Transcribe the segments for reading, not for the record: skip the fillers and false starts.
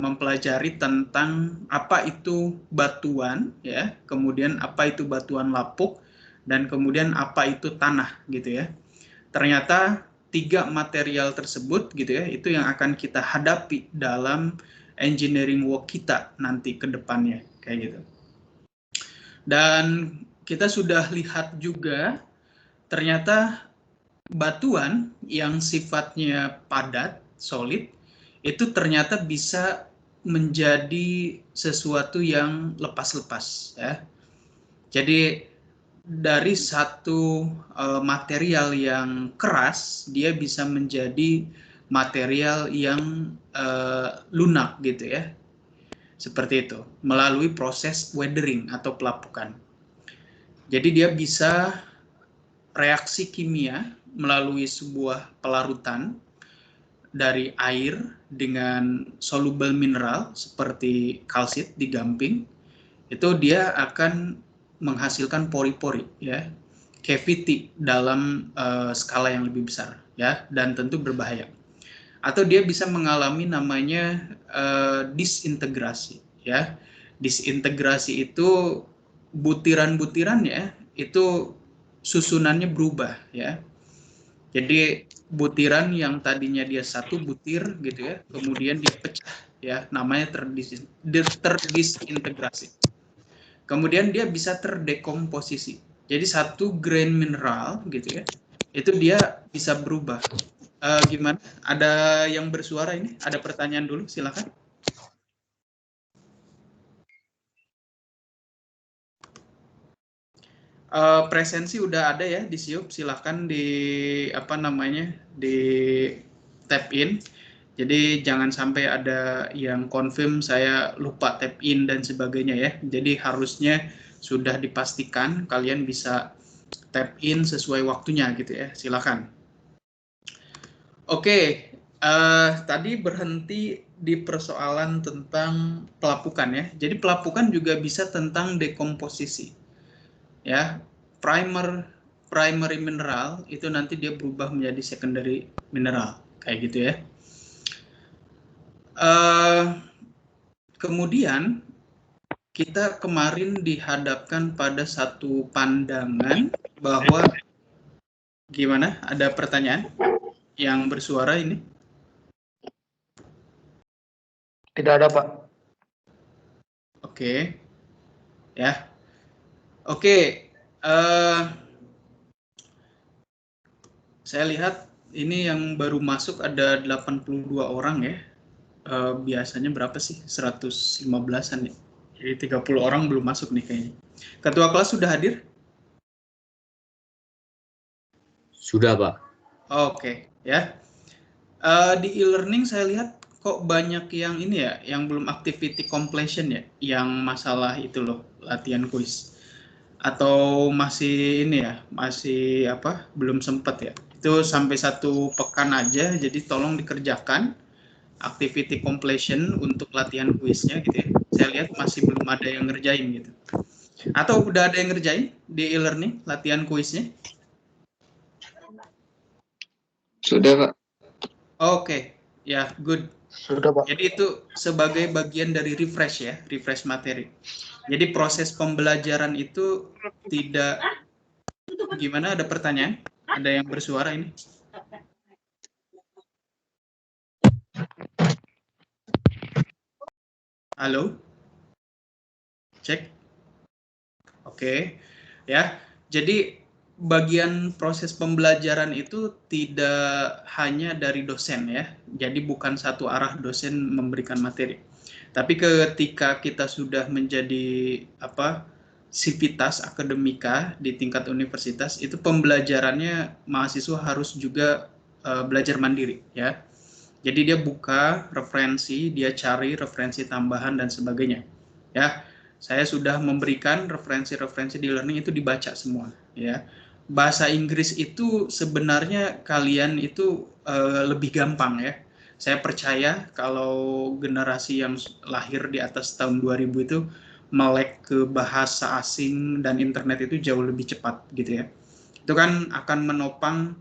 mempelajari tentang apa itu batuan, ya, kemudian apa itu batuan lapuk, dan kemudian apa itu tanah, gitu ya. Ternyata 3 material tersebut, gitu ya, itu yang akan kita hadapi dalam engineering work kita nanti ke depannya, kayak gitu. Dan kita sudah lihat juga ternyata batuan yang sifatnya padat, solid, itu ternyata bisa menjadi sesuatu yang lepas-lepas, ya. Jadi dari satu material yang keras, dia bisa menjadi material yang lunak, gitu ya. Seperti itu, melalui proses weathering atau pelapukan. Jadi dia bisa reaksi kimia melalui sebuah pelarutan dari air dengan soluble mineral seperti kalsit di gamping, itu dia akan menghasilkan pori-pori, ya, cavity dalam skala yang lebih besar, ya, dan tentu berbahaya. Atau dia bisa mengalami namanya disintegrasi, ya. Disintegrasi itu butiran-butirannya itu susunannya berubah, ya. Jadi butiran yang tadinya dia satu butir, gitu ya, kemudian dia pecah, ya, namanya terdisintegrasi. Kemudian dia bisa terdekomposisi. Jadi satu grain mineral, gitu ya, itu dia bisa berubah. Gimana? Ada yang bersuara ini? Ada pertanyaan dulu, silakan. Presensi udah ada ya di Siup, silahkan di di tap in. Jadi jangan sampai ada yang confirm saya lupa tap in dan sebagainya ya. Jadi harusnya sudah dipastikan kalian bisa tap in sesuai waktunya gitu ya. Silakan. Oke, tadi berhenti di persoalan tentang pelapukan ya. Jadi pelapukan juga bisa tentang dekomposisi. Ya, primary mineral itu nanti dia berubah menjadi secondary mineral kayak gitu ya. Kemudian kita kemarin dihadapkan pada satu pandangan bahwa gimana, ada pertanyaan yang bersuara ini? Tidak ada, Pak. Oke, ya. Oke, saya lihat ini yang baru masuk ada 82 orang ya. Biasanya berapa sih? 115-an ya. Jadi 30 orang belum masuk nih kayaknya. Ketua kelas sudah hadir? Sudah, Pak. Oke, ya. Di e-learning saya lihat kok banyak yang ini ya, yang belum activity completion ya, yang masalah itu loh, latihan kuis. Atau masih ini ya, masih apa, belum sempat ya. Itu sampai 1 pekan aja, jadi tolong dikerjakan activity completion untuk latihan kuisnya gitu ya. Saya lihat masih belum ada yang ngerjain gitu. Atau udah ada yang ngerjain di e-learning latihan kuisnya? Sudah, Pak. Oke, ya, good. Sudah, Pak. Jadi itu sebagai bagian dari refresh ya, refresh materi. Jadi proses pembelajaran itu tidak, gimana, ada pertanyaan? Ada yang bersuara ini? Halo? Cek? Oke, ya. Jadi bagian proses pembelajaran itu tidak hanya dari dosen ya. Jadi bukan satu arah dosen memberikan materi. Tapi ketika kita sudah menjadi sivitas akademika di tingkat universitas, itu pembelajarannya mahasiswa harus juga belajar mandiri ya. Jadi dia buka referensi, dia cari referensi tambahan dan sebagainya. Ya, saya sudah memberikan referensi-referensi di learning itu dibaca semua. Ya, bahasa Inggris itu sebenarnya kalian itu lebih gampang ya. Saya percaya kalau generasi yang lahir di atas tahun 2000 itu melek ke bahasa asing dan internet itu jauh lebih cepat gitu ya. Itu kan akan menopang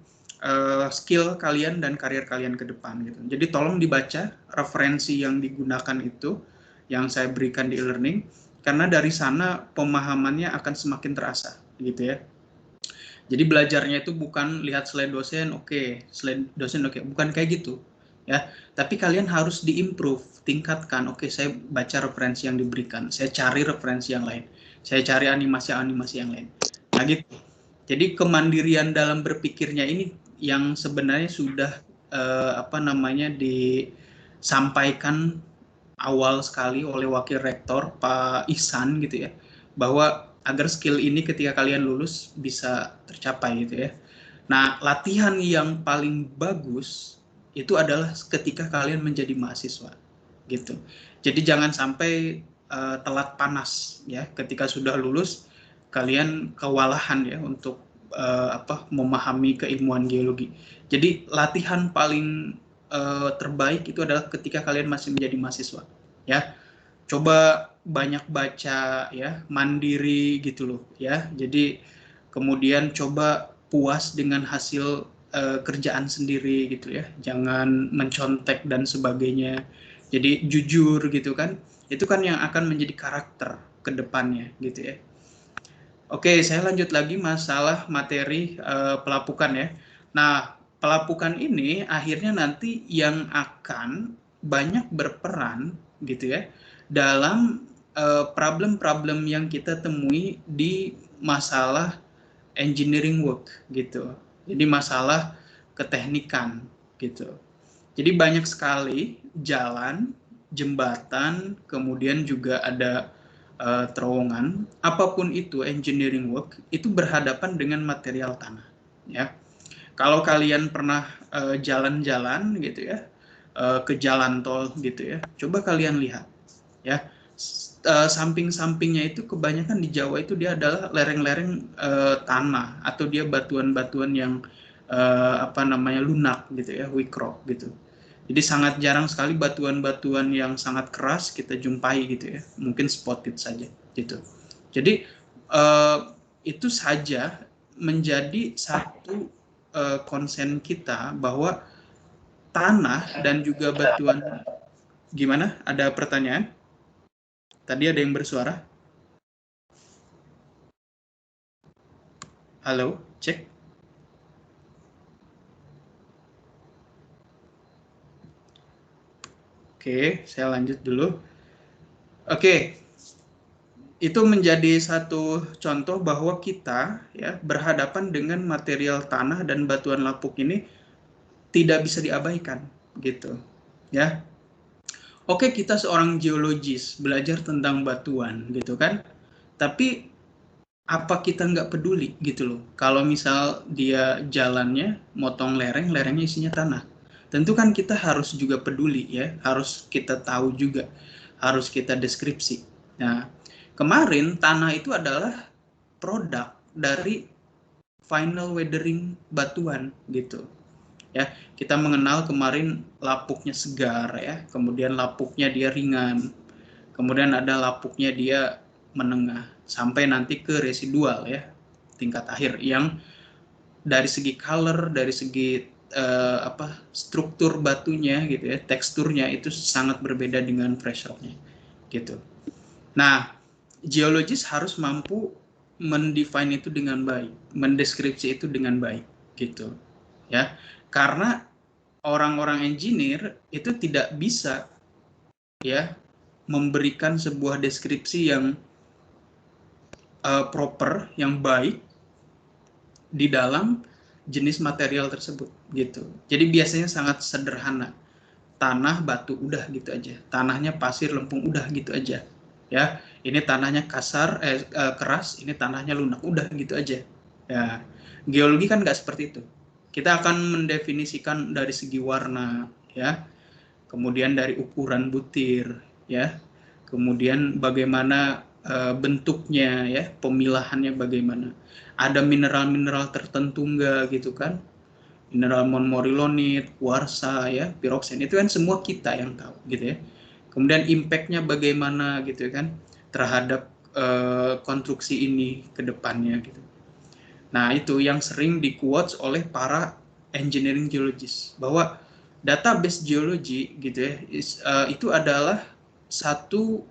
skill kalian dan karir kalian ke depan gitu. Jadi tolong dibaca referensi yang digunakan itu yang saya berikan di e-learning, karena dari sana pemahamannya akan semakin terasa gitu ya. Jadi belajarnya itu bukan lihat slide dosen, slide dosen bukan kayak gitu ya. Tapi kalian harus diimprove, tingkatkan. Saya baca referensi yang diberikan, saya cari referensi yang lain, saya cari animasi-animasi yang lain. Nah gitu. Jadi kemandirian dalam berpikirnya ini yang sebenarnya sudah disampaikan awal sekali oleh Wakil Rektor Pak Ihsan gitu ya, bahwa agar skill ini ketika kalian lulus bisa tercapai gitu ya. Nah, latihan yang paling bagus itu adalah ketika kalian menjadi mahasiswa gitu. Jadi jangan sampai telat panas ya, ketika sudah lulus kalian kewalahan ya untuk memahami keilmuan geologi. Jadi latihan paling terbaik itu adalah ketika kalian masih menjadi mahasiswa ya. Coba banyak baca ya, mandiri gitu loh ya. Jadi kemudian coba puas dengan hasil kerjaan sendiri gitu ya, jangan mencontek dan sebagainya. Jadi jujur gitu kan, itu kan yang akan menjadi karakter ke depannya gitu ya. Saya lanjut lagi masalah materi pelapukan ya. Nah, pelapukan ini akhirnya nanti yang akan banyak berperan gitu ya dalam problem-problem yang kita temui di masalah engineering work gitu. Jadi masalah keteknikan gitu. Jadi banyak sekali jalan, jembatan, kemudian juga ada terowongan, apapun itu engineering work itu berhadapan dengan material tanah ya. Kalau kalian pernah jalan-jalan gitu ya ke jalan tol gitu ya, coba kalian lihat ya, samping-sampingnya itu kebanyakan di Jawa itu dia adalah lereng-lereng tanah atau dia batuan-batuan yang lunak gitu ya, wickrop gitu. Jadi sangat jarang sekali batuan-batuan yang sangat keras kita jumpai gitu ya, mungkin spotted saja gitu. Jadi itu saja menjadi satu konsen kita bahwa tanah dan juga batuan. Gimana? Ada pertanyaan? Tadi ada yang bersuara. Halo, cek. Saya lanjut dulu. Itu menjadi satu contoh bahwa kita ya berhadapan dengan material tanah dan batuan lapuk ini tidak bisa diabaikan gitu ya. Kita seorang geologis belajar tentang batuan gitu kan, tapi apa kita nggak peduli gitu loh kalau misal dia jalannya motong lereng, lerengnya isinya tanah. Tentu kan kita harus juga peduli ya, harus kita tahu juga, harus kita deskripsi. Nah, kemarin tanah itu adalah produk dari final weathering batuan gitu ya. Kita mengenal kemarin lapuknya segar ya, kemudian lapuknya dia ringan, kemudian ada lapuknya dia menengah, sampai nanti ke residual ya, tingkat akhir yang dari segi color, dari segi struktur batunya gitu ya, teksturnya itu sangat berbeda dengan fresh rocknya gitu. Nah, geologis harus mampu mendefine itu dengan baik, mendeskripsi itu dengan baik gitu ya, karena orang-orang engineer itu tidak bisa ya memberikan sebuah deskripsi yang proper, yang baik di dalam jenis material tersebut gitu. Jadi biasanya sangat sederhana, tanah batu udah gitu aja, tanahnya pasir lempung udah gitu aja ya. Ini tanahnya kasar keras, ini tanahnya lunak udah gitu aja ya. Geologi kan nggak seperti itu. Kita akan mendefinisikan dari segi warna ya, kemudian dari ukuran butir ya, kemudian bagaimana bentuknya ya, pemilahannya bagaimana, ada mineral-mineral tertentu enggak gitu kan, mineral montmorillonite, kuarsa ya, piroksen, itu kan semua kita yang tahu gitu ya. Kemudian impact-nya bagaimana gitu kan terhadap konstruksi ini ke depannya gitu. Nah, itu yang sering di-quotes oleh para engineering geologist, bahwa database geologi gitu ya, itu adalah satu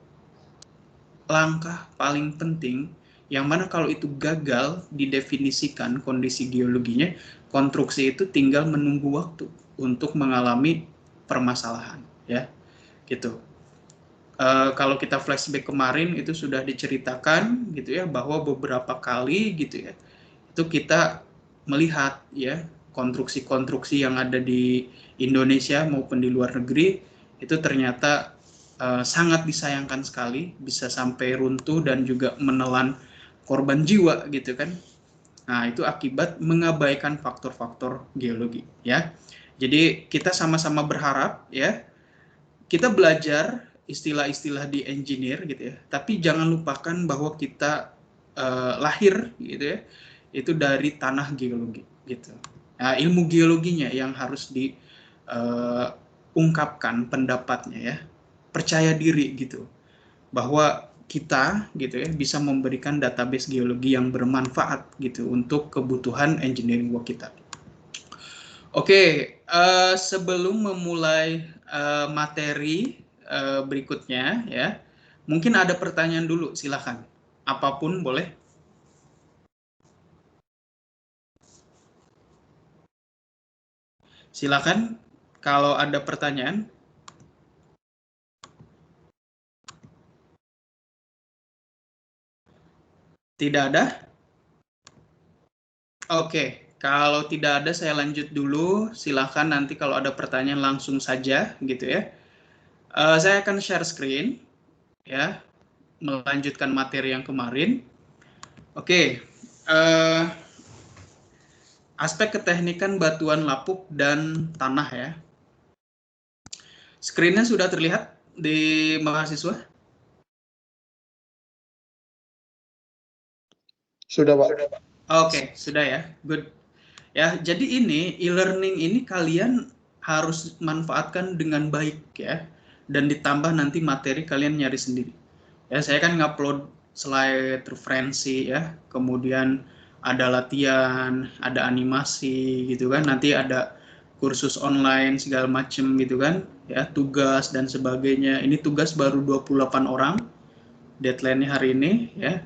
langkah paling penting yang mana kalau itu gagal didefinisikan kondisi geologinya, konstruksi itu tinggal menunggu waktu untuk mengalami permasalahan, ya, gitu. Kalau kita flashback kemarin itu sudah diceritakan gitu ya, bahwa beberapa kali gitu ya, itu kita melihat ya konstruksi-konstruksi yang ada di Indonesia maupun di luar negeri itu ternyata sangat disayangkan sekali, bisa sampai runtuh dan juga menelan korban jiwa gitu kan. Nah, itu akibat mengabaikan faktor-faktor geologi ya. Jadi kita sama-sama berharap ya, kita belajar istilah-istilah di engineer gitu ya, tapi jangan lupakan bahwa kita lahir gitu ya, itu dari tanah geologi gitu. Nah, ilmu geologinya yang harus diungkapkan pendapatnya ya, percaya diri gitu, bahwa kita gitu ya bisa memberikan database geologi yang bermanfaat gitu untuk kebutuhan engineering work kita. Oke, sebelum memulai materi berikutnya ya, mungkin ada pertanyaan dulu, silakan. Apapun boleh. Silakan kalau ada pertanyaan. Tidak ada? Oke, kalau tidak ada saya lanjut dulu. Silakan nanti kalau ada pertanyaan langsung saja gitu ya. Saya akan share screen ya, melanjutkan materi yang kemarin. Oke, aspek keteknikan batuan lapuk dan tanah ya. Screen-nya sudah terlihat di mahasiswa? Sudah, Pak. Oke, sudah ya. Good. Ya, jadi ini e-learning ini kalian harus manfaatkan dengan baik ya. Dan ditambah nanti materi kalian nyari sendiri. Ya, saya kan ngupload slide referensi ya. Kemudian ada latihan, ada animasi gitu kan. Nanti ada kursus online segala macem gitu kan. Ya, tugas dan sebagainya. Ini tugas baru 28 orang. Deadline-nya hari ini ya.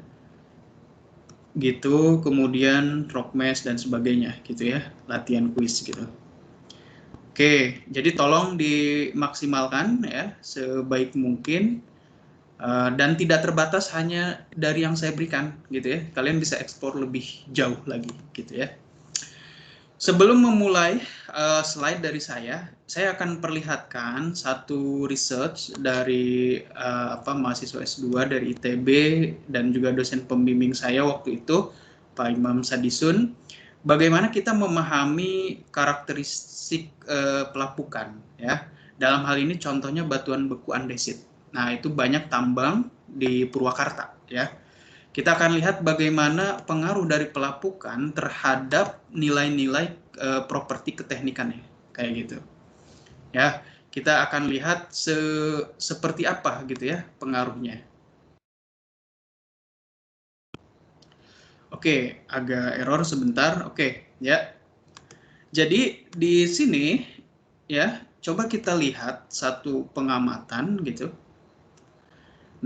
Gitu, kemudian rockmass dan sebagainya gitu ya, latihan kuis gitu. Oke, jadi tolong dimaksimalkan ya sebaik mungkin dan tidak terbatas hanya dari yang saya berikan gitu ya. Kalian bisa eksplor lebih jauh lagi gitu ya. Sebelum memulai slide dari saya akan perlihatkan satu research dari mahasiswa S2 dari ITB dan juga dosen pembimbing saya waktu itu, Pak Imam Sadisun, bagaimana kita memahami karakteristik pelapukan ya. Dalam hal ini contohnya batuan beku andesit. Nah, itu banyak tambang di Purwakarta ya. Kita akan lihat bagaimana pengaruh dari pelapukan terhadap nilai-nilai properti keteknikannya, kayak gitu. Ya, kita akan lihat seperti apa gitu ya pengaruhnya. Oke, agak error sebentar. Oke, ya. Jadi di sini ya, coba kita lihat satu pengamatan gitu.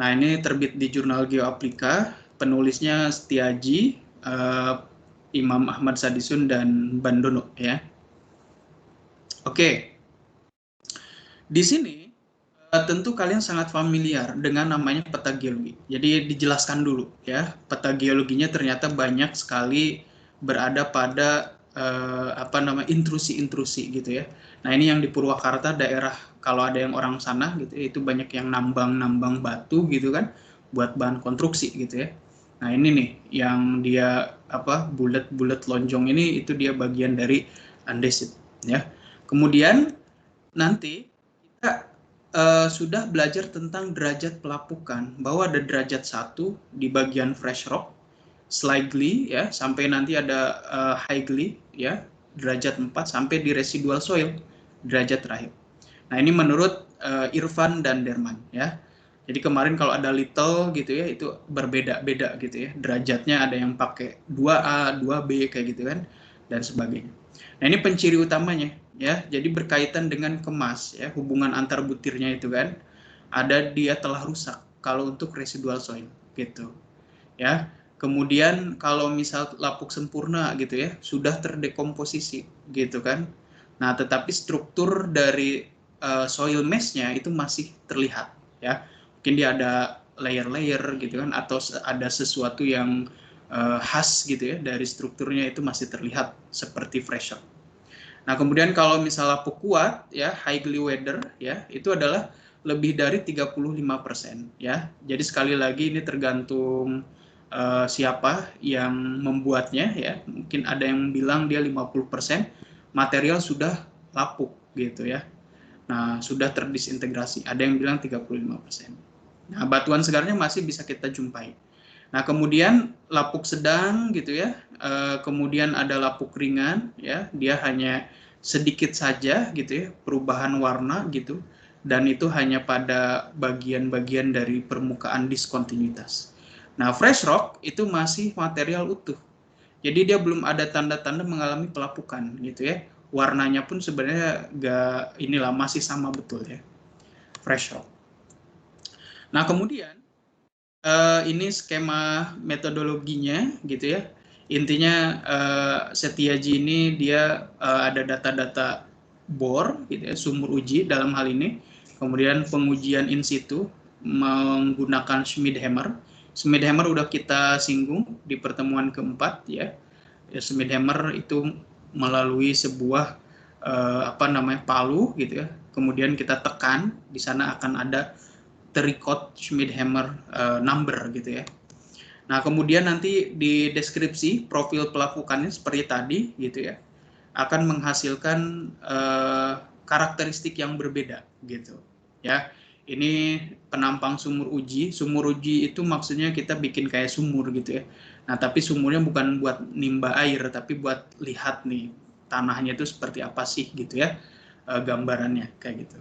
Nah, ini terbit di jurnal Geoaplika. Penulisnya Setiaji, Imam Ahmad Sadisun dan Bandono ya. Oke. Di sini tentu kalian sangat familiar dengan namanya peta geologi. Jadi dijelaskan dulu ya. Peta geologinya ternyata banyak sekali berada pada intrusi-intrusi gitu ya. Nah, ini yang di Purwakarta daerah, kalau ada yang orang sana gitu ya, itu banyak yang nambang-nambang batu gitu kan buat bahan konstruksi gitu ya. Nah, ini nih yang dia bulat-bulat lonjong ini, itu dia bagian dari andesit ya. Kemudian nanti kita sudah belajar tentang derajat pelapukan, bahwa ada derajat 1 di bagian fresh rock, slightly ya, sampai nanti ada highly ya, derajat 4 sampai di residual soil, derajat terakhir. Nah, ini menurut Irfan dan Derman ya. Jadi kemarin kalau ada little gitu ya, itu berbeda-beda gitu ya. Derajatnya ada yang pakai 2A, 2B kayak gitu kan dan sebagainya. Nah, ini penciri utamanya ya. Jadi berkaitan dengan kemas ya, hubungan antar butirnya itu kan dia telah rusak kalau untuk residual soil gitu. Ya. Kemudian kalau misal lapuk sempurna gitu ya, sudah terdekomposisi gitu kan. Nah, tetapi struktur dari soil mesh-nya itu masih terlihat ya. Mungkin dia ada layer-layer gitu kan, atau ada sesuatu yang khas gitu ya dari strukturnya, itu masih terlihat seperti fresh rock. Nah, kemudian kalau misalnya lapuk kuat ya, highly weathered ya, itu adalah lebih dari 35% ya. Jadi sekali lagi ini tergantung siapa yang membuatnya ya. Mungkin ada yang bilang dia 50% material sudah lapuk gitu ya. Nah, sudah terdisintegrasi. Ada yang bilang 35%. Nah, batuan segarnya masih bisa kita jumpai. Nah, kemudian lapuk sedang gitu ya. Kemudian ada lapuk ringan ya. Dia hanya sedikit saja gitu ya, perubahan warna gitu. Dan itu hanya pada bagian-bagian dari permukaan diskontinuitas. Nah, fresh rock itu masih material utuh. Jadi dia belum ada tanda-tanda mengalami pelapukan gitu ya. Warnanya pun sebenarnya masih sama betul ya. Fresh rock. Nah, kemudian ini skema metodologinya gitu ya. Intinya Setiaji ini dia ada data-data bor gitu ya, sumur uji dalam hal ini. Kemudian pengujian in situ menggunakan Schmidhammer. Schmidhammer udah kita singgung di pertemuan keempat ya. Schmidhammer itu melalui sebuah palu gitu ya. Kemudian kita tekan, di sana akan ada record Schmidhammer number gitu ya. Nah, kemudian nanti di deskripsi profil pelapukannya seperti tadi gitu ya, akan menghasilkan karakteristik yang berbeda gitu ya. Ini penampang sumur uji. Sumur uji itu maksudnya kita bikin kayak sumur gitu ya. Nah, tapi sumurnya bukan buat nimba air, tapi buat lihat nih tanahnya itu seperti apa sih gitu ya, gambarannya kayak gitu.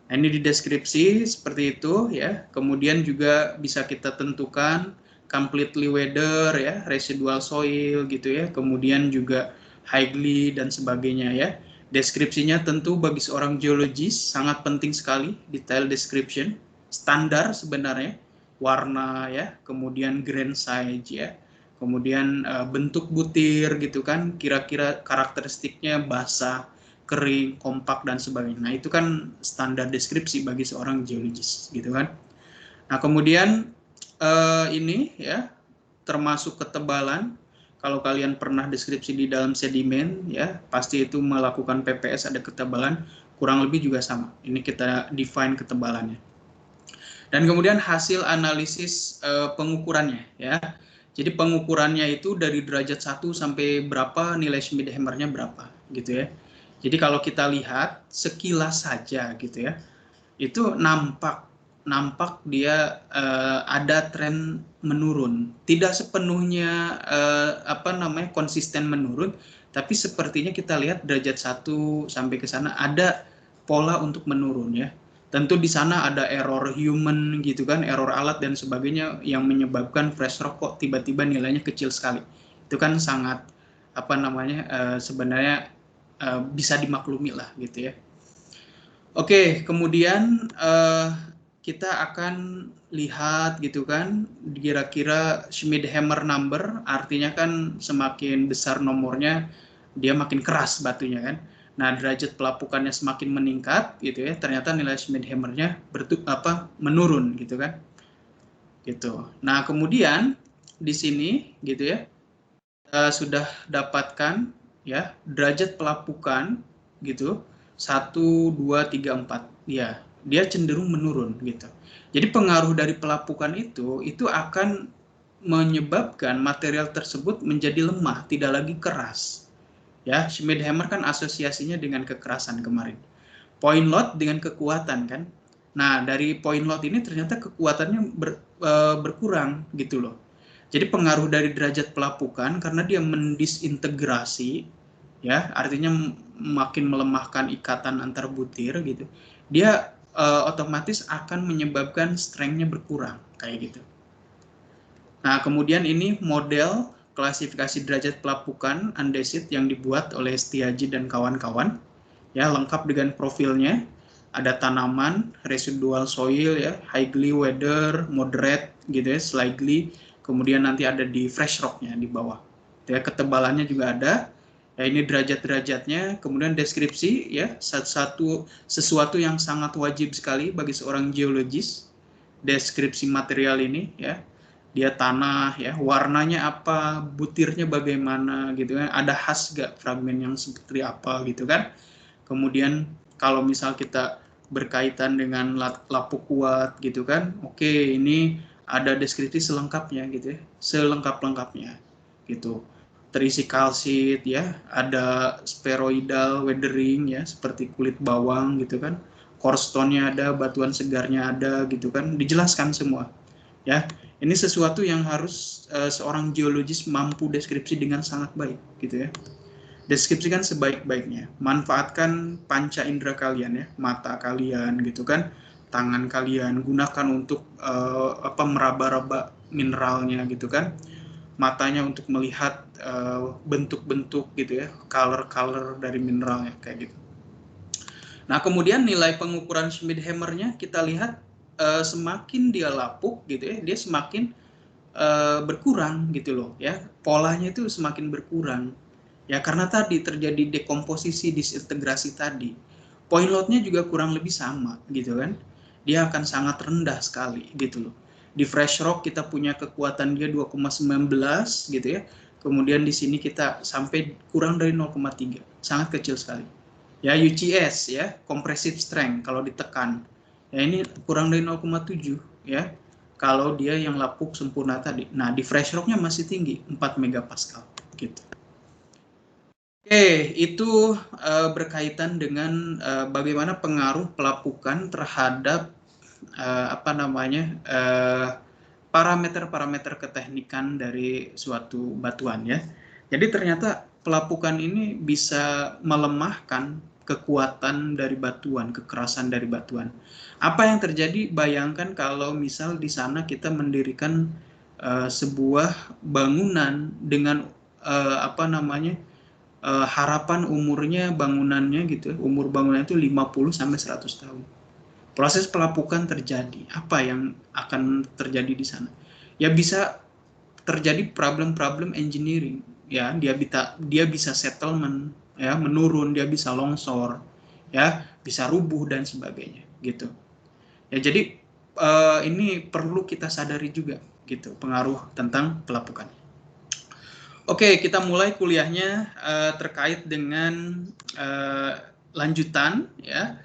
Nah, ini di deskripsi seperti itu ya. Kemudian juga bisa kita tentukan completely weathered ya, residual soil gitu ya. Kemudian juga highly dan sebagainya ya. Deskripsinya tentu bagi seorang geologis sangat penting sekali, detail description, standar sebenarnya, warna ya, kemudian grain size ya. Kemudian bentuk butir gitu kan, kira-kira karakteristiknya basah, kering, kompak dan sebagainya. Nah, itu kan standar deskripsi bagi seorang geologis gitu kan. Nah, kemudian ini ya termasuk ketebalan. Kalau kalian pernah deskripsi di dalam sedimen ya, pasti itu melakukan PPS ada ketebalan, kurang lebih juga sama. Ini kita define ketebalannya. Dan kemudian hasil analisis pengukurannya ya. Jadi pengukurannya itu dari derajat 1 sampai berapa, nilai Schmidhammer-nya berapa gitu ya. Jadi kalau kita lihat sekilas saja gitu ya, itu nampak dia ada tren menurun. Tidak sepenuhnya konsisten menurun, tapi sepertinya kita lihat derajat 1 sampai ke sana ada pola untuk menurun ya. Tentu di sana ada error human gitu kan, error alat dan sebagainya yang menyebabkan fresh rock kok tiba-tiba nilainya kecil sekali. Itu kan sangat sebenarnya bisa dimaklumi lah gitu ya. Oke, kemudian kita akan lihat gitu kan, kira-kira Schmidhammer number, artinya kan semakin besar nomornya, dia makin keras batunya kan. Nah, derajat pelapukannya semakin meningkat gitu ya, ternyata nilai Schmidhammer-nya menurun gitu kan. Gitu. Nah, kemudian di sini gitu ya, sudah dapatkan ya derajat pelapukan gitu 1, 2, 3, 4 ya, dia cenderung menurun gitu. Jadi pengaruh dari pelapukan itu akan menyebabkan material tersebut menjadi lemah, tidak lagi keras ya. Schmidhammer kan asosiasinya dengan kekerasan kemarin, point load dengan kekuatan kan. Nah, dari point load ini ternyata kekuatannya berkurang gitu loh. Jadi pengaruh dari derajat pelapukan karena dia mendisintegrasi ya, artinya makin melemahkan ikatan antar butir gitu. Dia otomatis akan menyebabkan strength-nya berkurang kayak gitu. Nah, kemudian ini model klasifikasi derajat pelapukan andesit yang dibuat oleh Setiaji dan kawan-kawan, ya, lengkap dengan profilnya. Ada tanaman, residual soil, ya, highly weather, moderate, gitu ya, slightly. Kemudian nanti ada di fresh rocknya di bawah. Ya, ketebalannya juga ada. Ya, ini derajat-derajatnya. Kemudian deskripsi, ya, sesuatu yang sangat wajib sekali bagi seorang geologis. Deskripsi material ini, ya, dia tanah, ya, warnanya apa, butirnya bagaimana, gitu kan, ada khas gak fragmen yang seperti apa, gitu kan. Kemudian kalau misal kita berkaitan dengan lapuk kuat, gitu kan, oke, ini ada deskripsi selengkapnya, gitu ya, selengkap-lengkapnya, gitu. Terisi kalsit, ya, ada spheroidal weathering, ya, seperti kulit bawang, gitu kan, core stone-nya ada, batuan segarnya ada, gitu kan, dijelaskan semua, ya. Ini sesuatu yang harus seorang geologis mampu deskripsi dengan sangat baik, gitu ya. Deskripsikan sebaik-baiknya, manfaatkan panca indera kalian, ya, mata kalian, gitu kan, tangan kalian, gunakan untuk meraba-raba mineralnya, gitu kan, matanya untuk melihat bentuk-bentuk, gitu ya, color-color dari mineralnya, kayak gitu. Nah, kemudian nilai pengukuran Schmidhammer-nya kita lihat semakin dia lapuk, gitu ya, dia semakin berkurang, gitu loh, ya, polanya itu semakin berkurang. Ya, karena tadi terjadi dekomposisi, disintegrasi tadi. Point load-nya juga kurang lebih sama, gitu kan. Dia akan sangat rendah sekali, gitu loh. Di fresh rock kita punya kekuatan dia 2,19, gitu ya. Kemudian di sini kita sampai kurang dari 0,3, sangat kecil sekali. Ya, UCS, ya, compressive strength kalau ditekan. Ya, ini kurang dari 0,7, ya. Kalau dia yang lapuk sempurna tadi. Nah, di fresh rock-nya masih tinggi, 4 megapascal, gitu. Oke, itu berkaitan dengan bagaimana pengaruh pelapukan terhadap parameter-parameter keteknikan dari suatu batuan, ya. Jadi ternyata pelapukan ini bisa melemahkan kekuatan dari batuan, kekerasan dari batuan. Apa yang terjadi? Bayangkan kalau misal di sana kita mendirikan sebuah bangunan dengan harapan umurnya bangunannya, gitu, umur bangunan itu 50 sampai 100 tahun. Proses pelapukan terjadi. Apa yang akan terjadi di sana? Ya, bisa terjadi problem-problem engineering, ya. Dia bisa settlement, ya, menurun, dia bisa longsor, ya, bisa rubuh dan sebagainya, gitu. Ya, jadi ini perlu kita sadari juga, gitu, pengaruh tentang pelapukan. Oke, kita mulai kuliahnya terkait dengan lanjutan, ya,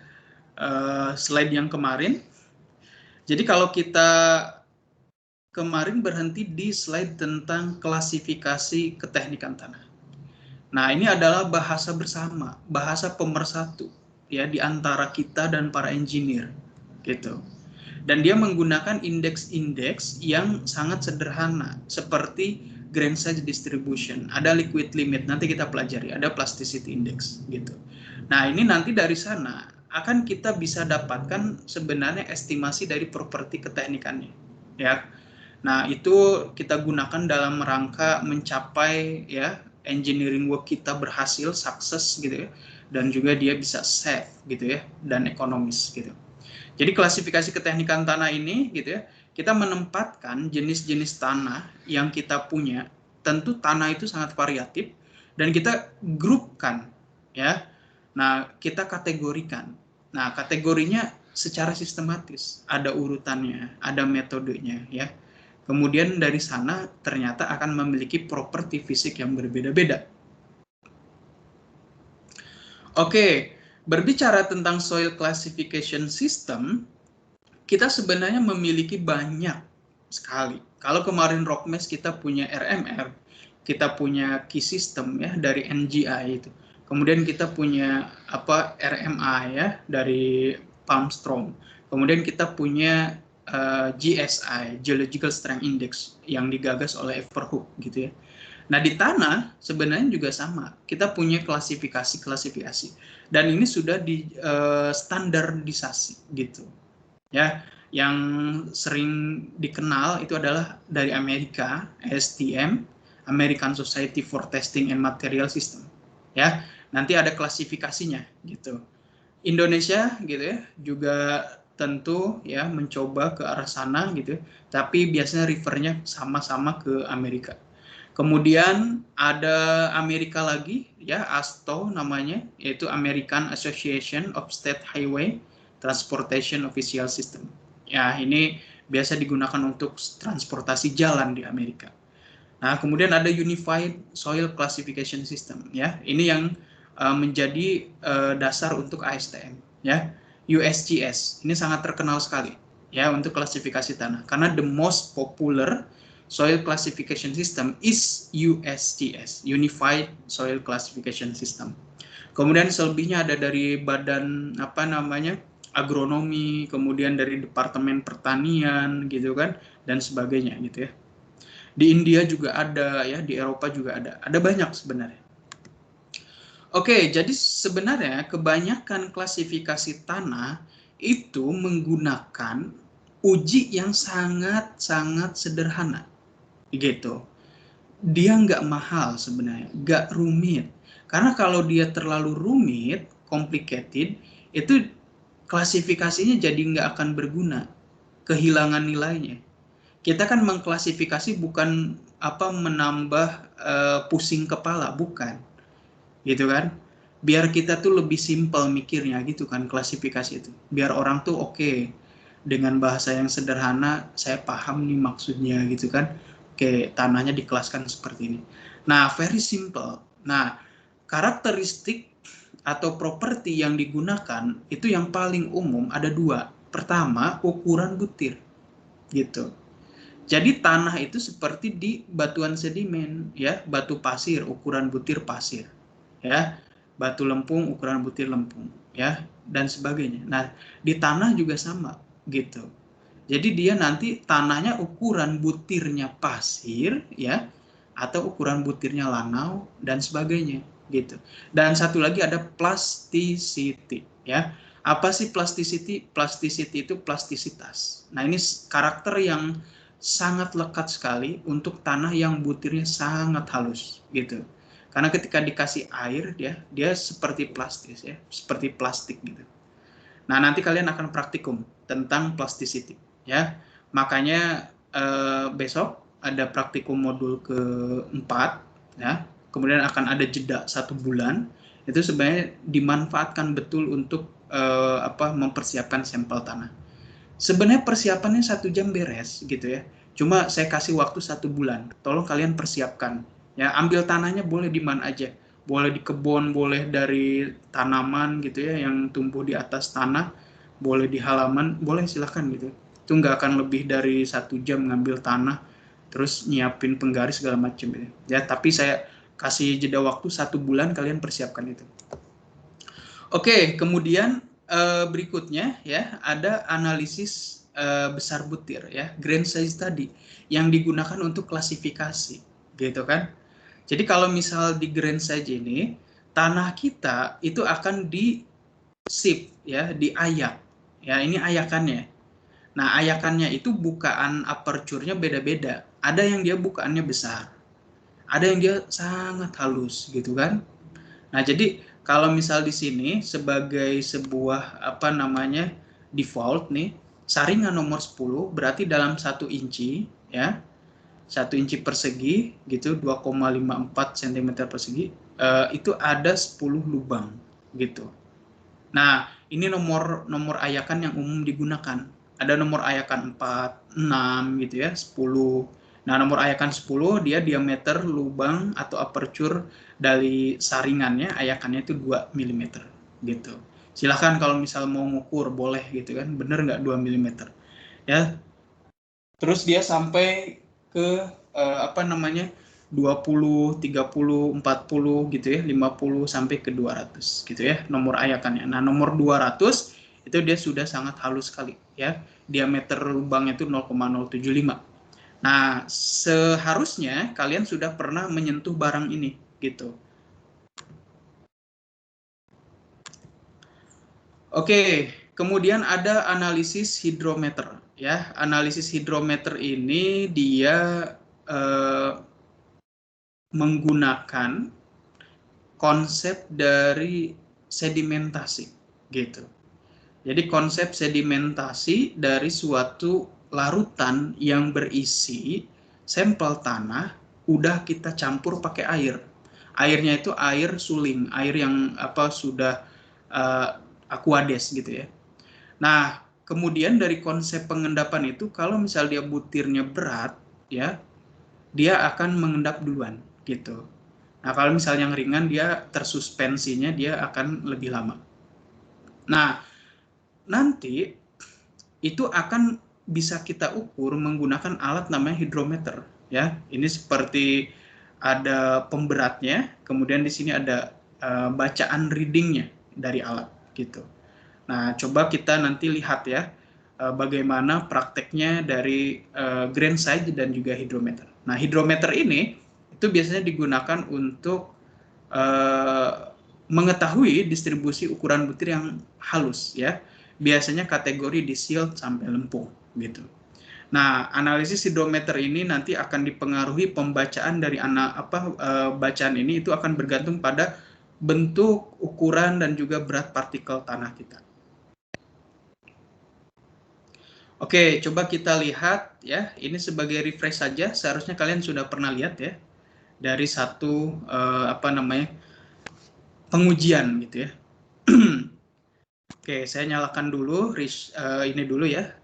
slide yang kemarin. Jadi kalau kita kemarin berhenti di slide tentang klasifikasi keteknikan tanah. Nah, ini adalah bahasa bersama, bahasa pemersatu, ya, di antara kita dan para engineer, gitu. Dan dia menggunakan indeks-indeks yang sangat sederhana, seperti grain size distribution, ada liquid limit, nanti kita pelajari, ada plasticity index, gitu. Nah, ini nanti dari sana akan kita bisa dapatkan sebenarnya estimasi dari properti keteknikannya, ya. Nah, itu kita gunakan dalam rangka mencapai, ya, engineering work kita berhasil, sukses, gitu ya, dan juga dia bisa safe, gitu ya, dan ekonomis, gitu. Jadi klasifikasi keteknikan tanah ini, gitu ya, kita menempatkan jenis-jenis tanah yang kita punya. Tentu tanah itu sangat variatif dan kita grupkan, ya. Nah, kita kategorikan. Nah, kategorinya secara sistematis, ada urutannya, ada metodenya, ya. Kemudian dari sana ternyata akan memiliki properti fisik yang berbeda-beda. Oke, berbicara tentang soil classification system, kita sebenarnya memiliki banyak sekali. Kalau kemarin Rockmesh kita punya RMR, kita punya key system, ya, dari NGI itu. Kemudian kita punya RMA, ya, dari Palmstrom. Kemudian kita punya GSI, Geological Strength Index, yang digagas oleh Everhook, gitu ya. Nah, di tanah sebenarnya juga sama. Kita punya klasifikasi, dan ini sudah di standarisasi, gitu. Ya, yang sering dikenal itu adalah dari Amerika, ASTM, American Society for Testing and Material System. Ya, nanti ada klasifikasinya gitu. Indonesia gitu ya juga tentu ya mencoba ke arah sana gitu, tapi biasanya refernya sama-sama ke Amerika. Kemudian ada Amerika lagi ya, AASTO namanya, yaitu American Association of State Highway Transportation Official System. Ya, ini biasa digunakan untuk transportasi jalan di Amerika. Nah, kemudian ada Unified Soil Classification System ya. Ini yang menjadi dasar untuk ASTM ya. USGS ini sangat terkenal sekali ya untuk klasifikasi tanah, karena the most popular soil classification system is USGS, Unified Soil Classification System. Kemudian selebihnya ada dari badan agronomi, kemudian dari Departemen Pertanian gitu kan, dan sebagainya gitu ya. Di India juga ada ya, di Eropa juga ada banyak sebenarnya. Oke, jadi sebenarnya kebanyakan klasifikasi tanah itu menggunakan uji yang sangat-sangat sederhana, gitu. Dia nggak mahal sebenarnya, nggak rumit. Karena kalau dia terlalu rumit, complicated, itu klasifikasinya jadi nggak akan berguna, kehilangan nilainya. Kita kan mengklasifikasi bukan menambah pusing kepala, bukan. Gitu kan, biar kita tuh lebih simpel mikirnya gitu kan, klasifikasi itu biar orang tuh oke, dengan bahasa yang sederhana saya paham nih maksudnya gitu kan, oke, tanahnya dikelaskan seperti ini. Nah, very simple. Nah, karakteristik atau properti yang digunakan itu yang paling umum ada dua. Pertama, ukuran butir gitu. Jadi tanah itu seperti di batuan sedimen ya, batu pasir ukuran butir pasir ya, batu lempung ukuran butir lempung ya, dan sebagainya. Nah, di tanah juga sama gitu. Jadi dia nanti tanahnya ukuran butirnya pasir ya, atau ukuran butirnya lanau dan sebagainya gitu. Dan satu lagi ada plasticity ya. Apa sih plasticity? Plasticity itu plastisitas. Nah, ini karakter yang sangat lekat sekali untuk tanah yang butirnya sangat halus gitu. Karena ketika dikasih air dia seperti plastis ya, seperti plastik gitu. Nah, nanti kalian akan praktikum tentang plasticity ya. Makanya besok ada praktikum modul keempat ya. Kemudian akan ada jeda 1 bulan. Itu sebenarnya dimanfaatkan betul untuk mempersiapkan sampel tanah. Sebenarnya persiapannya 1 jam beres gitu ya. Cuma saya kasih waktu 1 bulan. Tolong kalian persiapkan. Ya, ambil tanahnya boleh di mana aja. Boleh di kebun, boleh dari tanaman gitu ya yang tumbuh di atas tanah, boleh di halaman, boleh silahkan gitu. Itu nggak akan lebih dari 1 jam ngambil tanah, terus nyiapin penggaris segala macam gitu. Ya, tapi saya kasih jeda waktu 1 bulan, kalian persiapkan itu. Oke, kemudian berikutnya ya ada analisis besar butir ya, grain size tadi yang digunakan untuk klasifikasi gitu kan. Jadi kalau misal di grain size ini tanah kita itu akan di sip ya, diayak ya, ini ayakannya. Nah, ayakannya itu bukaan aperture-nya beda-beda, ada yang dia bukaannya besar, ada yang dia sangat halus gitu kan. Nah, jadi kalau misal di sini sebagai sebuah default nih, saringan nomor 10 berarti dalam 1 inci ya, 1 inci persegi gitu, 2,54 cm persegi, itu ada 10 lubang gitu. Nah, ini nomor ayakan yang umum digunakan. Ada nomor ayakan 4, 6 gitu ya, 10. Nah, nomor ayakan 10 dia diameter lubang atau aperture dari saringannya, ayakannya itu 2 mm gitu. Silahkan kalau misal mau ngukur boleh gitu kan, bener nggak 2 mm ya. Terus dia sampai ke 20, 30, 40 gitu ya, 50 sampai ke 200 gitu ya nomor ayakannya. Nah, nomor 200 itu dia sudah sangat halus sekali ya. Diameter lubangnya itu 0,075. Nah, seharusnya kalian sudah pernah menyentuh barang ini gitu. Oke, kemudian ada analisis hidrometer ya. Analisis hidrometer ini dia menggunakan konsep dari sedimentasi gitu. Jadi konsep sedimentasi dari suatu larutan yang berisi sampel tanah udah kita campur pakai air. Airnya itu air suling, air yang sudah aquades gitu ya. Nah, kemudian dari konsep pengendapan itu kalau misal dia butirnya berat ya, dia akan mengendap duluan gitu. Nah, kalau misalnya yang ringan dia tersuspensinya dia akan lebih lama. Nah, nanti itu akan bisa kita ukur menggunakan alat namanya hidrometer ya. Ini seperti ada pemberatnya, kemudian di sini ada bacaan readingnya dari alat gitu. Nah, coba kita nanti lihat ya bagaimana prakteknya dari grain size dan juga hidrometer. Nah, hidrometer ini itu biasanya digunakan untuk mengetahui distribusi ukuran butir yang halus ya. Biasanya kategori disilt sampai lempung gitu. Nah, analisis hidrometer ini nanti akan dipengaruhi pembacaan dari bacaan ini itu akan bergantung pada bentuk, ukuran dan juga berat partikel tanah kita. Oke, coba kita lihat ya. Ini sebagai refresh saja. Seharusnya kalian sudah pernah lihat ya dari satu pengujian gitu ya. Oke, saya nyalakan dulu ini dulu ya.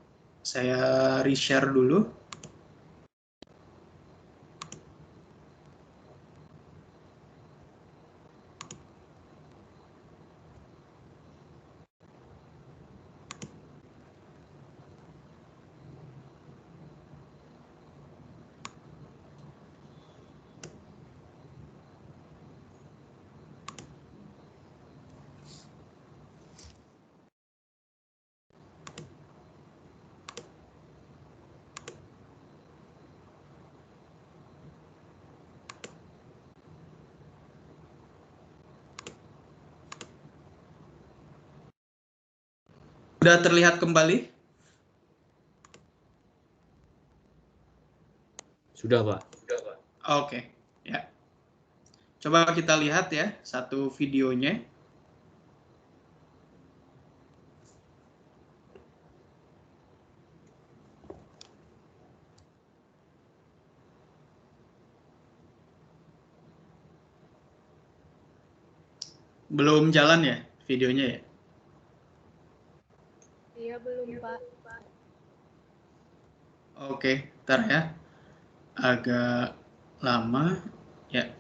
Saya reshare dulu. Sudah terlihat kembali? Sudah, Pak. Oke, ya. Coba kita lihat ya satu videonya. Belum jalan ya videonya ya? Iya, belum, Pak. Oke, ntar ya. Agak lama ya.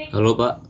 Halo, Pak.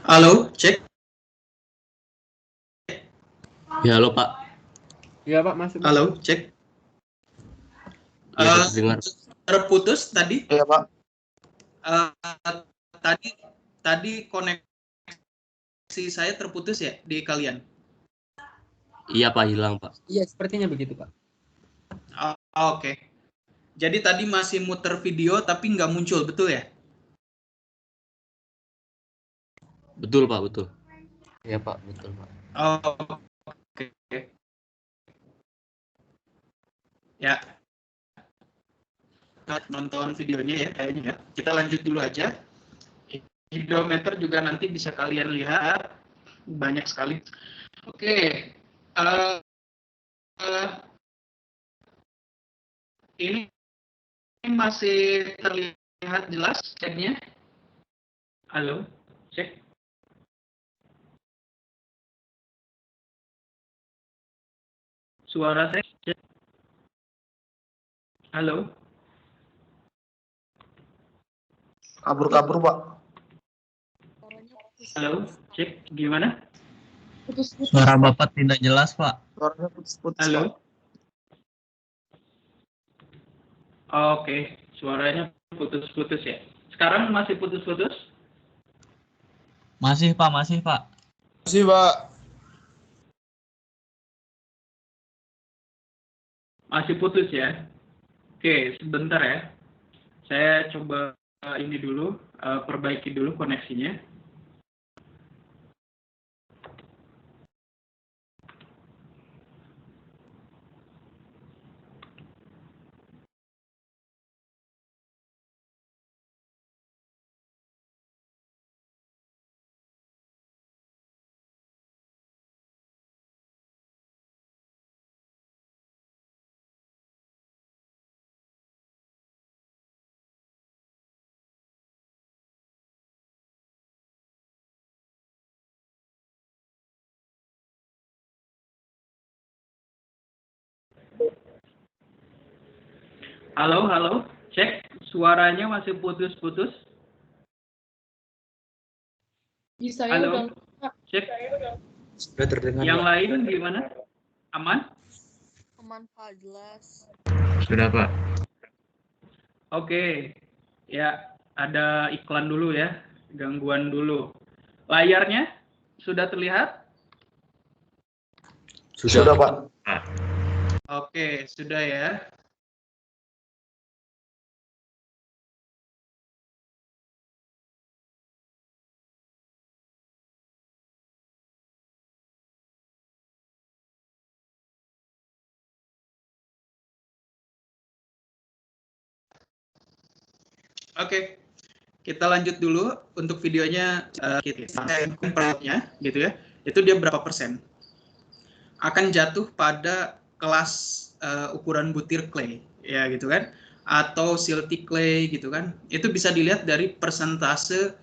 Halo, cek. Ya, halo Pak. Iya Pak, masuk Pak. Halo, cek. Ya, terdengar. Terputus tadi. Iya Pak. Tadi koneksi saya terputus ya di kalian. Iya Pak, hilang Pak. Iya, sepertinya begitu Pak. Oke. Jadi tadi masih muter video tapi nggak muncul, betul ya? Betul Pak, betul. Iya Pak, betul Pak. Oke. Ya. Nonton videonya ya kayaknya ya. Kita lanjut dulu aja. Hidrometer juga nanti bisa kalian lihat. Banyak sekali. Oke. Ini masih terlihat jelas ceknya? Halo, cek. Suara saya cek. Halo. Kabur-kabur Pak. Halo, cek. Gimana? Suara Bapak tidak jelas, Pak. Suaranya putus-putus. Halo. Oke, suaranya putus-putus ya. Sekarang masih putus-putus? Masih, Pak. Masih, Pak. Masih Pak. Masih putus ya. Oke, sebentar ya. Saya coba ini dulu, perbaiki dulu koneksinya. Halo, halo. Cek, suaranya masih putus-putus. Bisa ya Halo, udah. cek. Sudah terdengar. Yang lain gimana? Aman? Aman Pak, jelas. Sudah, Pak. Oke. Ya, ada iklan dulu ya. Gangguan dulu. Layarnya sudah terlihat? Sudah Pak. Oke, sudah ya. Oke, kita lanjut dulu untuk videonya. Kita gitu ya. Itu dia berapa persen? Akan jatuh pada kelas ukuran butir clay, ya gitu kan? Atau silty clay gitu kan? Itu bisa dilihat dari persentase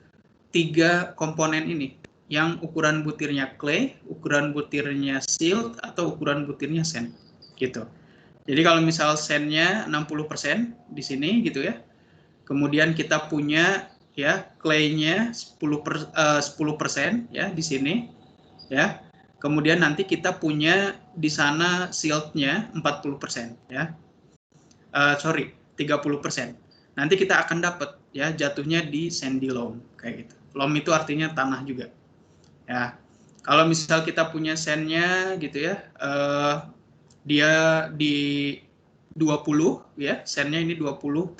3 komponen ini, yang ukuran butirnya clay, ukuran butirnya silt, atau ukuran butirnya sand, gitu. Jadi kalau misal sandnya 60% di sini gitu ya. Kemudian kita punya ya clay-nya 10% ya di sini ya. Kemudian nanti kita punya di sana silt-nya 40% ya. 30%. Nanti kita akan dapat ya jatuhnya di sandy loam kayak gitu. Loam itu artinya tanah juga. Ya. Kalau misal kita punya sandnya gitu ya, dia di 20 ya, sandnya ini 20%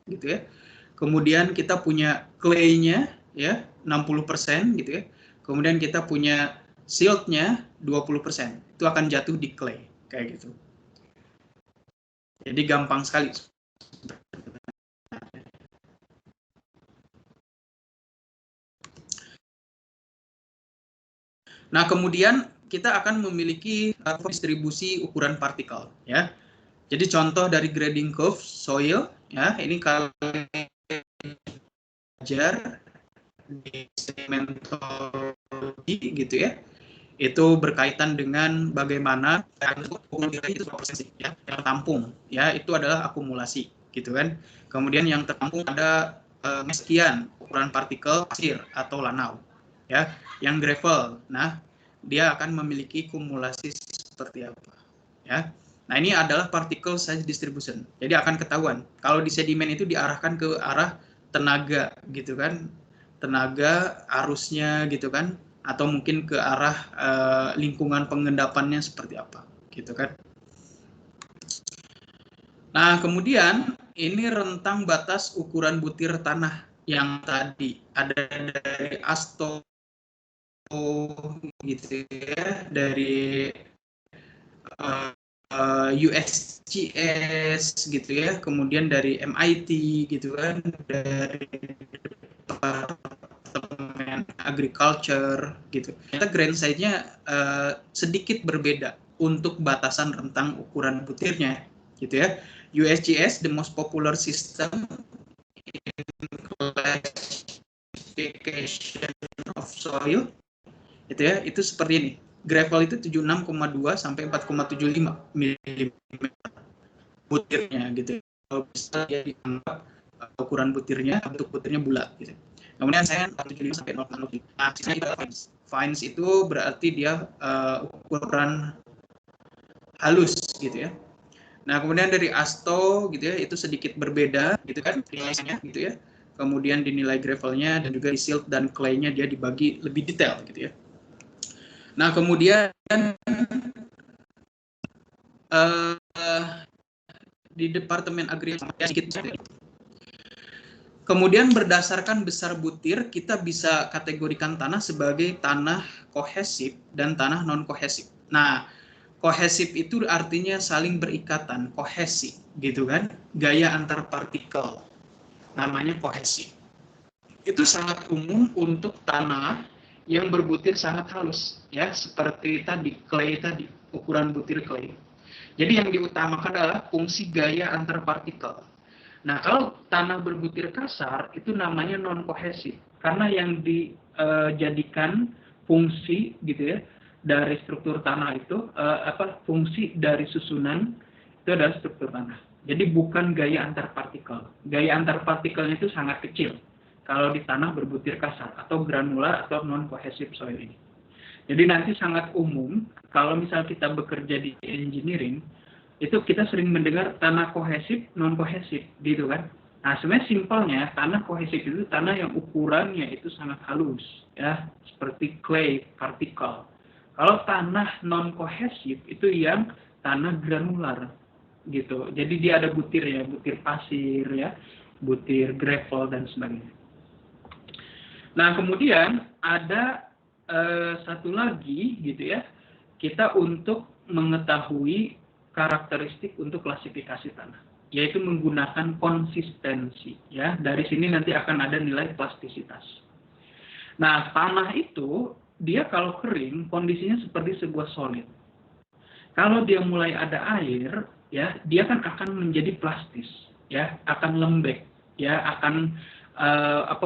gitu ya. Kemudian kita punya clay-nya ya 60% gitu ya. Kemudian kita punya silt-nya 20%. Itu akan jatuh di clay kayak gitu. Jadi gampang sekali. Nah, kemudian kita akan memiliki distribusi ukuran partikel ya. Jadi contoh dari grading curve soil ya, ini kalian belajar di sedimentologi gitu ya. Itu berkaitan dengan bagaimana itu ya, yang tampung ya, itu adalah akumulasi gitu kan. Kemudian yang tertampung ada sekian ukuran partikel pasir atau lanau ya. Yang gravel, nah dia akan memiliki kumulasi seperti apa, ya. Nah, ini adalah particle size distribution. Jadi akan ketahuan kalau di sedimen itu diarahkan ke arah tenaga gitu kan, tenaga arusnya gitu kan, atau mungkin ke arah lingkungan pengendapannya seperti apa gitu kan. Nah, kemudian ini rentang batas ukuran butir tanah yang tadi ada dari ASTO gitu ya, dari USGS gitu ya, kemudian dari MIT gitu kan, dari Departemen Agriculture gitu. Ternyata grain size-nya sedikit berbeda untuk batasan rentang ukuran butirnya gitu ya. USGS, the most popular system in classification of soil, itu ya, itu seperti ini. Gravel itu 76,2 sampai 4,75 mm butirnya gitu. Kalau bisa ya dianggap ukuran butirnya, bentuk butirnya bulat gitu. Kemudian saya 475 sampai 0,07. Nah, sisanya itu fines. Fines itu berarti dia ukuran halus gitu ya. Nah, kemudian dari ASTO gitu ya, itu sedikit berbeda gitu kan nilainya gitu ya. Kemudian dinilai gravelnya dan juga di silt dan clay-nya dia dibagi lebih detail gitu ya. Nah, kemudian di Departemen Agriculture sedikit. Kemudian berdasarkan besar butir, kita bisa kategorikan tanah sebagai tanah kohesif dan tanah non-kohesif. Nah, kohesif itu artinya saling berikatan, kohesi, gitu kan? Gaya antar partikel, namanya kohesi. Itu sangat umum untuk tanah yang berbutir sangat halus, ya, seperti tadi, clay tadi, ukuran butir clay. Jadi yang diutamakan adalah fungsi gaya antar partikel. Nah, kalau tanah berbutir kasar, itu namanya non-kohesif, karena yang dijadikan fungsi, gitu ya, dari struktur tanah itu fungsi dari susunan itu adalah struktur tanah. Jadi bukan gaya antar partikel. Gaya antar partikelnya itu sangat kecil kalau di tanah berbutir kasar atau granular atau non cohesive soil ini. Jadi nanti sangat umum kalau misal kita bekerja di engineering itu kita sering mendengar tanah kohesif, non kohesif, gitu kan. Nah, sebenarnya simpelnya tanah kohesif itu tanah yang ukurannya itu sangat halus, ya, seperti clay, partikel. Kalau tanah non-kohesif itu yang tanah granular, gitu. Jadi dia ada butir ya, butir pasir ya, butir gravel dan sebagainya. Nah, kemudian ada satu lagi gitu ya, kita untuk mengetahui karakteristik untuk klasifikasi tanah, yaitu menggunakan konsistensi ya. Dari sini nanti akan ada nilai plastisitas. Nah, tanah itu dia kalau kering kondisinya seperti sebuah solid. Kalau dia mulai ada air, ya, dia kan akan menjadi plastis, ya, akan lembek, ya, akan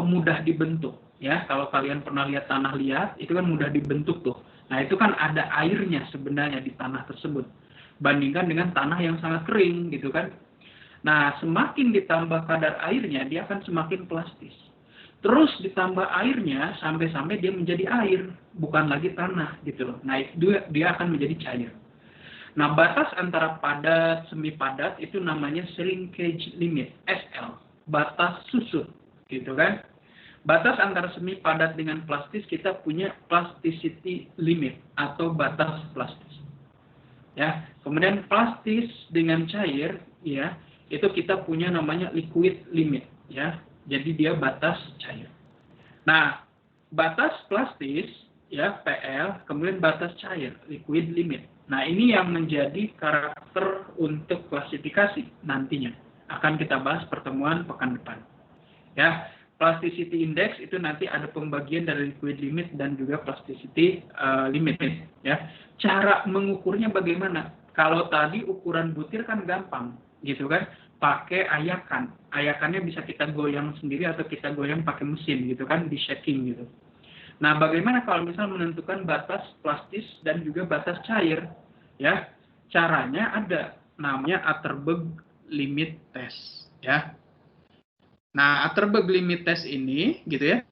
mudah dibentuk, ya. Kalau kalian pernah lihat tanah liat, itu kan mudah dibentuk tuh. Nah, itu kan ada airnya sebenarnya di tanah tersebut, bandingkan dengan tanah yang sangat kering, gitu kan. Nah, semakin ditambah kadar airnya, dia akan semakin plastis. Terus ditambah airnya sampai-sampai dia menjadi air, bukan lagi tanah gitu loh. Nah, itu dia akan menjadi cair. Nah, batas antara padat, semi padat itu namanya shrinkage limit, SL, batas susut, gitu kan. Batas antara semi padat dengan plastis kita punya plasticity limit atau batas plastis. Ya, kemudian plastis dengan cair, ya, itu kita punya namanya liquid limit, ya. Jadi dia batas cair. Nah, batas plastis, ya, PL, kemudian batas cair, liquid limit. Nah, ini yang menjadi karakter untuk klasifikasi nantinya. Akan kita bahas pertemuan pekan depan. Ya, plasticity index itu nanti ada pembagian dari liquid limit dan juga plasticity limit. Ya, cara mengukurnya bagaimana? Kalau tadi ukuran butir kan gampang, gitu kan? Pakai ayakan. Ayakannya bisa kita goyang sendiri atau kita goyang pakai mesin gitu kan, di shaking gitu. Nah, bagaimana kalau misal menentukan batas plastis dan juga batas cair? Ya, caranya ada namanya Atterberg limit test, ya. Nah, Atterberg limit test ini gitu ya.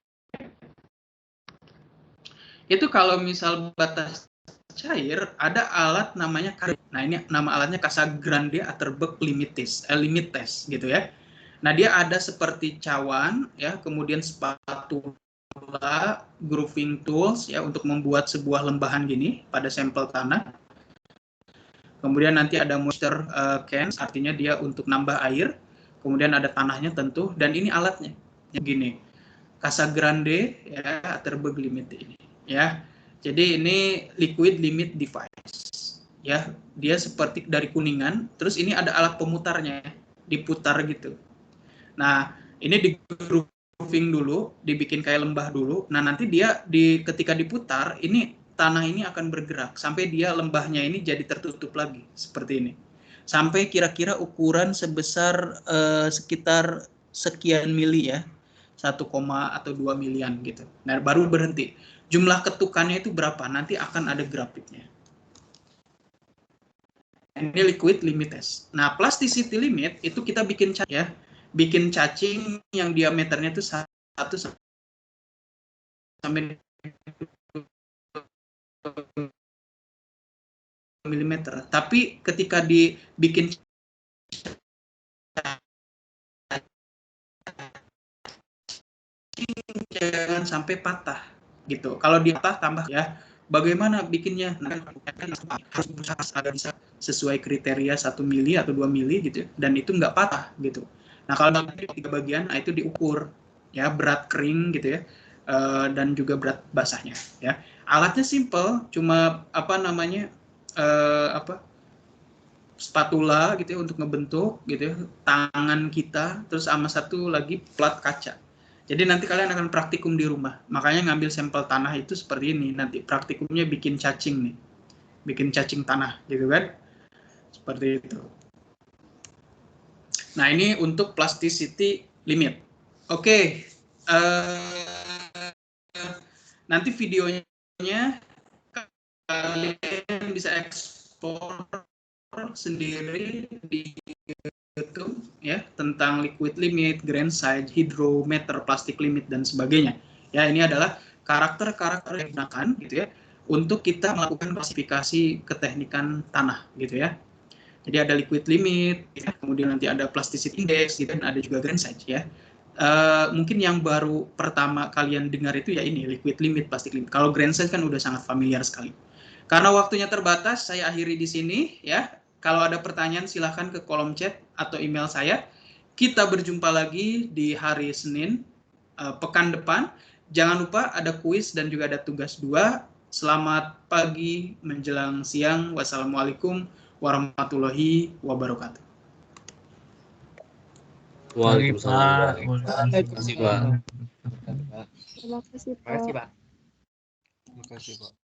itu kalau misal batas cair ada alat namanya nah ini nama alatnya Casagrande Atterberg limit test gitu ya. Nah dia ada seperti cawan ya, kemudian spatula, grooving tools ya untuk membuat sebuah lembahan gini pada sampel tanah. Kemudian nanti ada moisture cans, artinya dia untuk nambah air. Kemudian ada tanahnya tentu, dan ini alatnya gini, Casagrande ya Atterberg limit ini ya. Jadi ini liquid limit device ya, dia seperti dari kuningan, terus ini ada alat pemutarnya, diputar gitu. Nah ini di grooving dulu, dibikin kayak lembah dulu. Nah nanti dia ketika diputar ini tanah ini akan bergerak sampai dia lembahnya ini jadi tertutup lagi seperti ini, sampai kira-kira ukuran sebesar sekitar sekian mili ya, 1, atau 2 milian gitu. Nah baru berhenti. Jumlah ketukannya itu berapa? Nanti akan ada grafiknya. Ini liquid limit test. Nah plasticity limit itu kita bikin ya, bikin cacing yang diameternya itu 1 sampai milimeter. Tapi ketika dibikin jangan sampai patah gitu. Kalau dia patah tambah ya. Bagaimana bikinnya? Nah, harus berusaha agar bisa sesuai kriteria 1 mili atau 2 mili gitu, dan itu nggak patah gitu. Nah kalau nanti 3 bagian, nah itu diukur ya, berat kering gitu ya, dan juga berat basahnya ya. Alatnya simple, cuma apa namanya spatula gitu ya untuk ngebentuk gitu ya, tangan kita, terus sama satu lagi plat kaca. Jadi nanti kalian akan praktikum di rumah, makanya ngambil sampel tanah itu seperti ini, nanti praktikumnya bikin cacing nih, bikin cacing tanah gitu kan, seperti itu. Nah ini untuk plasticity limit. Oke, nanti videonya kalian bisa ekspor sendiri di YouTube ya, tentang liquid limit, grain size, hydrometer, plastic limit dan sebagainya. Ya ini adalah karakter-karakter yang digunakan gitu ya untuk kita melakukan klasifikasi keteknikan tanah gitu ya. Jadi ada liquid limit, ya, kemudian nanti ada plasticity index, dan ada juga grain size ya. Mungkin yang baru pertama kalian dengar itu ya ini liquid limit, plastic limit. Kalau grain size kan udah sangat familiar sekali. Karena waktunya terbatas, saya akhiri di sini ya. Kalau ada pertanyaan silahkan ke kolom chat atau email saya. Kita berjumpa lagi di hari Senin pekan depan. Jangan lupa ada kuis dan juga ada tugas 2. Selamat pagi menjelang siang. Wassalamualaikum warahmatullahi wabarakatuh. Waalaikumsalam. Terima kasih, Pak. Terima kasih, Terima kasih, Pak. Pak. Terima kasih, Pak.